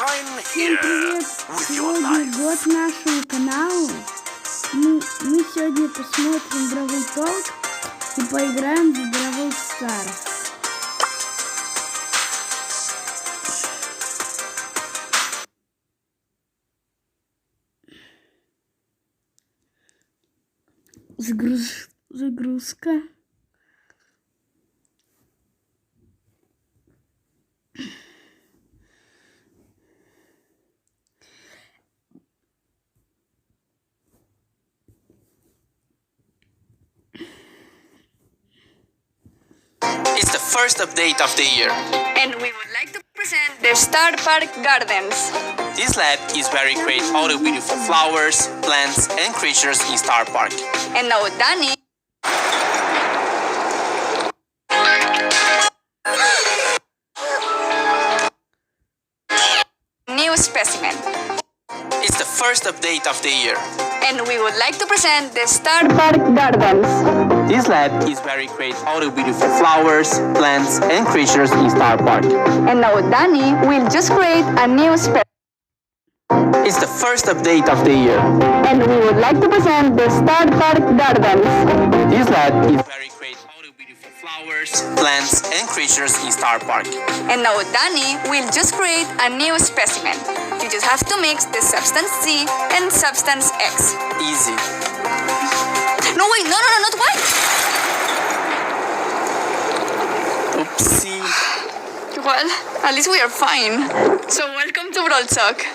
Всем привет! Сегодня год нашему каналу. Мы сегодня посмотрим бравл толк и поиграем в бравл старс. Загрузка. It's the first update of the year. And we would like to present the Star Park Gardens. This lab is where we create all the beautiful flowers, plants, and creatures in Star Park. And now Danny new specimen. It's the first update of the year. And we would like to present the Star Park Gardens. This lab is where we create all the beautiful flowers, plants, and creatures in Star Park. And now Danny will just create a new specimen. It's the first update of the year. And we would like to present the Star Park Gardens. This lab is where we create all the beautiful flowers, plants, and creatures in Star Park. And now Danny will just create a new specimen. You just have to mix the substance Z and substance X. Easy. No, wait, no, not white. Oopsie. Well, at least we are fine. So welcome to Brawl Talk.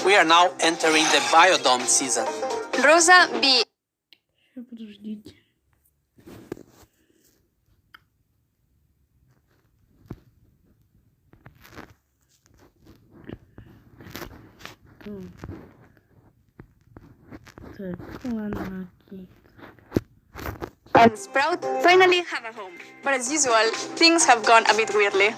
We are now entering the biodome season. Rosa B. Подождите. Так, ладно, окей. And Sprout finally have a home. But as usual, things have gone a bit weirdly.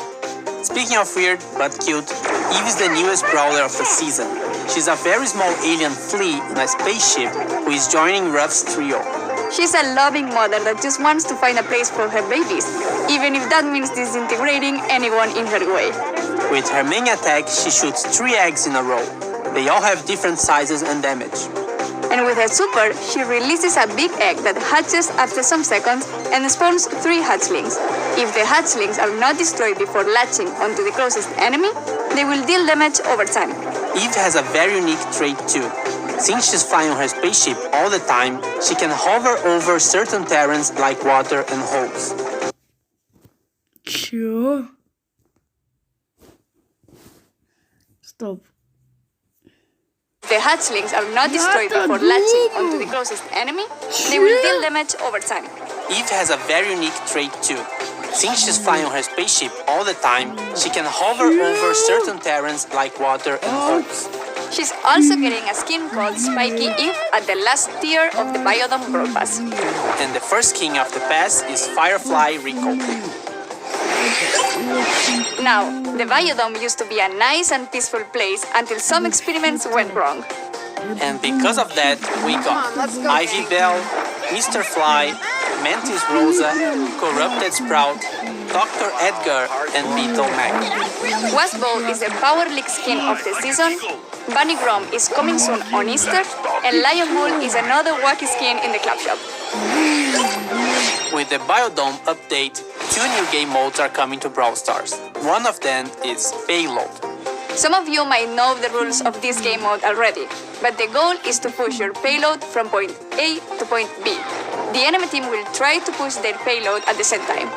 Speaking of weird but cute, Eve is the newest brawler of the season. She's a very small alien flea in a spaceship who is joining Ruff's trio. She's a loving mother that just wants to find a place for her babies, even if that means disintegrating anyone in her way. With her main attack, she shoots 3 eggs in a row. They all have different sizes and damage. And with her super, she releases a big egg that hatches after some seconds and spawns 3 hatchlings. If the hatchlings are not destroyed before latching onto the closest enemy, they will deal damage over time. Eve has a very unique trait too. Since she's flying on her spaceship all the time, she can hover over certain terrains like water and holes. Чё? Стоп. If the hatchlings are not destroyed before latching onto the closest enemy, they will deal damage over time. Eve has a very unique trait too. Since she's flying on her spaceship all the time, she can hover over certain terrains like water and holes. She's also getting a skin called Spiky Eve at the last tier of the Biodome Brawl Pass. And the first king of the pass is Firefly Rico. Now, the Biodome used to be a nice and peaceful place until some experiments went wrong. And because of that, we got Ivy Bell, Mr. Fly, Mantis Rosa, Corrupted Sprout, Dr. Edgar, and Beetle Mac. Wasball is the Power League skin of the season, Bunny Grom is coming soon on Easter, and Lion Bull is another wacky skin in the club shop. With the Biodome update, 2 new game modes are coming to Brawl Stars. One of them is Payload. Some of you might know the rules of this game mode already, but the goal is to push your payload from point A to point B. The enemy team will try to push their payload at the same time.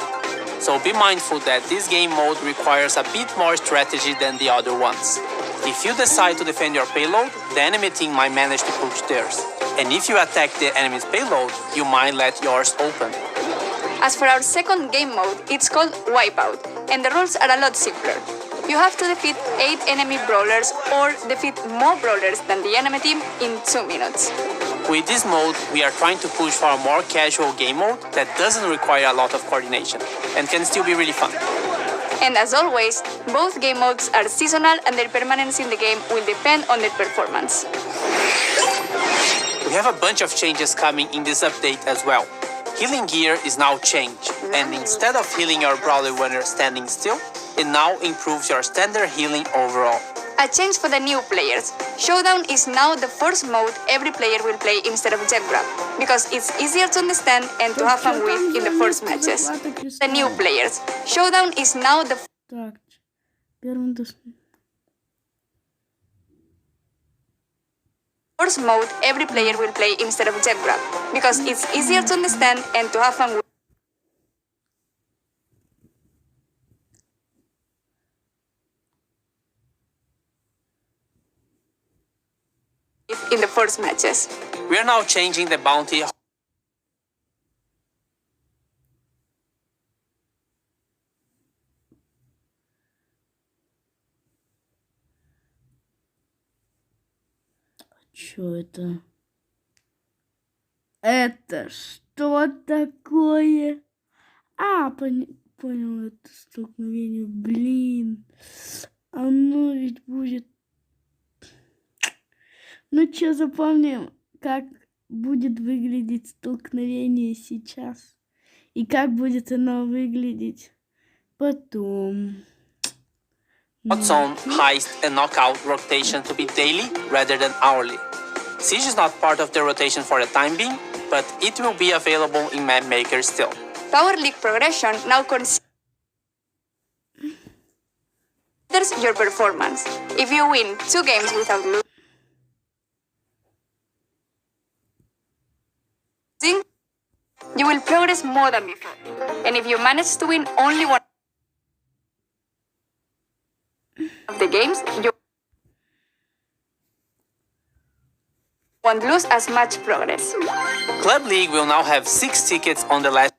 so be mindful that this game mode requires a bit more strategy than the other ones. If you decide to defend your payload, the enemy team might manage to push theirs. And if you attack the enemy's payload, you might let yours open. As for our second game mode, it's called Wipeout, and the rules are a lot simpler. You have to defeat 8 enemy brawlers or defeat more brawlers than the enemy team in 2 minutes. With this mode, we are trying to push for a more casual game mode that doesn't require a lot of coordination and can still be really fun. And as always, both game modes are seasonal and their permanence in the game will depend on their performance. We have a bunch of changes coming in this update as well. Healing gear is now changed, and instead of healing your brawler when you're standing still, it now improves your standard healing overall. A change for the new players. Showdown is now the first mode every player will play instead of jet grab, because it's easier to understand and to have fun with in the first matches. The new players. Showdown is now the Так, первым first mode every player will play instead of jet grab, because it's easier to understand and to have fun with in the first matches. We are now changing the bounty. Чё это? Это что такое? А, понял, это столкновение. Блин. Оно ведь будет... Ну чё, запомним, как будет выглядеть столкновение сейчас. И как будет оно выглядеть потом. Hot zone, heist, and knockout rotation to be daily rather than hourly. Siege is not part of the rotation for the time being, but it will be available in Map Maker still. Power League progression now considers your performance. If you win 2 games without losing, you will progress more than before. And if you manage to win only one of the games, you won't lose as much progress. Club League will now have 6 tickets on the last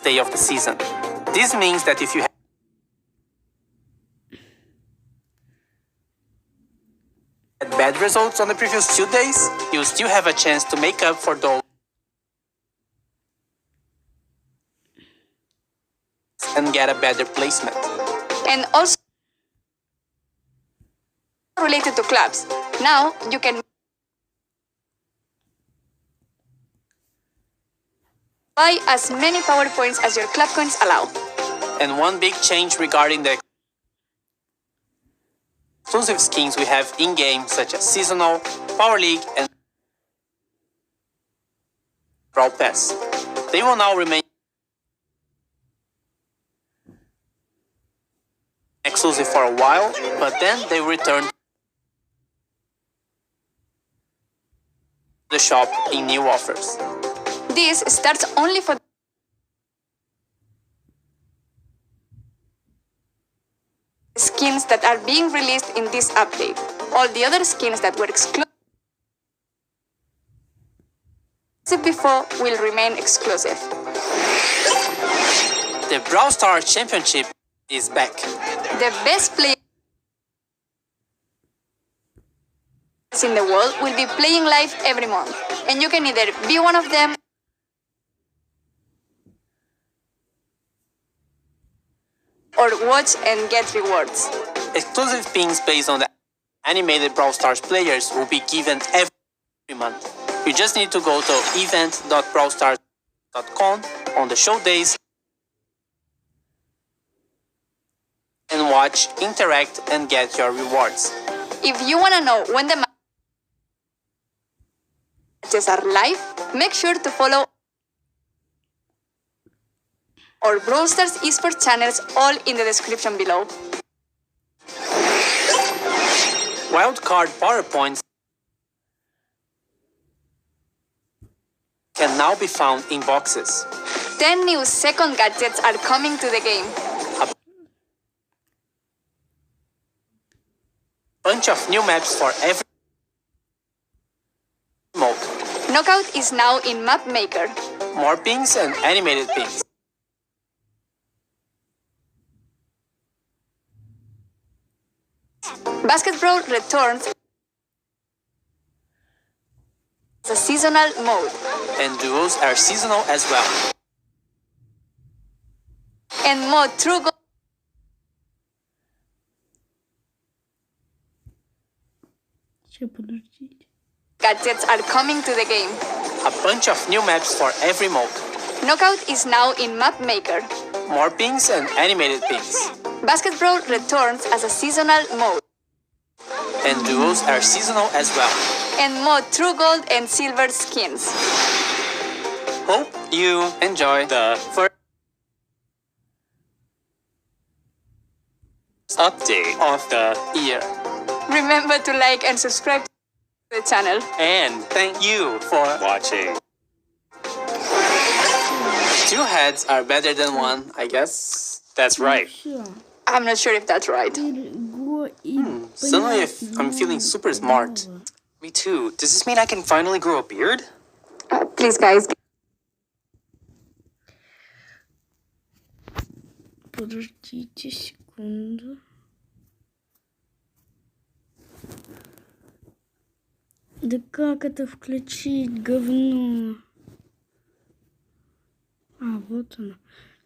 day of the season. This means that if you had bad results on the previous 2 days, you still have a chance to make up for those and get a better placement. And also related to clubs, now you can buy as many power points as your club coins allow. And one big change regarding the exclusive skins we have in-game, such as Seasonal, Power League, and Brawl Pass. They will now remain exclusive for a while, but then they return to the shop in new offers. This starts only for skins that are being released in this update. All the other skins that were exclusive before will remain exclusive. The Brawl Stars Championship is back. The best players in the world will be playing live every month, and you can either be one of them or watch and get rewards. Exclusive pins based on the animated Brawl Stars players will be given every month. You just need to go to event.brawlstars.com on the show days and watch, interact, and get your rewards. If you want to know when the matches are live, make sure to follow our Brawl Stars esports channels, all in the description below. Wildcard PowerPoints can now be found in boxes. 10 new second gadgets are coming to the game. Bunch of new maps for every mode. Knockout is now in Map Maker. More pings and animated pings. Basketball returns as a seasonal mode. And duos are seasonal as well. And more True Gold gadgets are coming to the game. A bunch of new maps for every mode. Knockout is now in Map Maker. More pings and animated pings. Basketball returns as a seasonal mode. And duos are seasonal as well. And more True Gold and Silver skins. Hope you enjoy the first update of the year. Remember to like and subscribe to the channel. And thank you for watching. Two heads are better than one, I guess. That's right. I'm not sure if that's right. Suddenly I'm feeling super smart. Me too. Does this mean I can finally grow a beard? Please, guys. Подождите секунду. Да как это включить, говно? А, вот оно.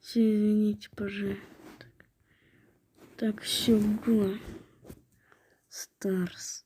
Все, извините, пожалуйста. Так, все было. Старс.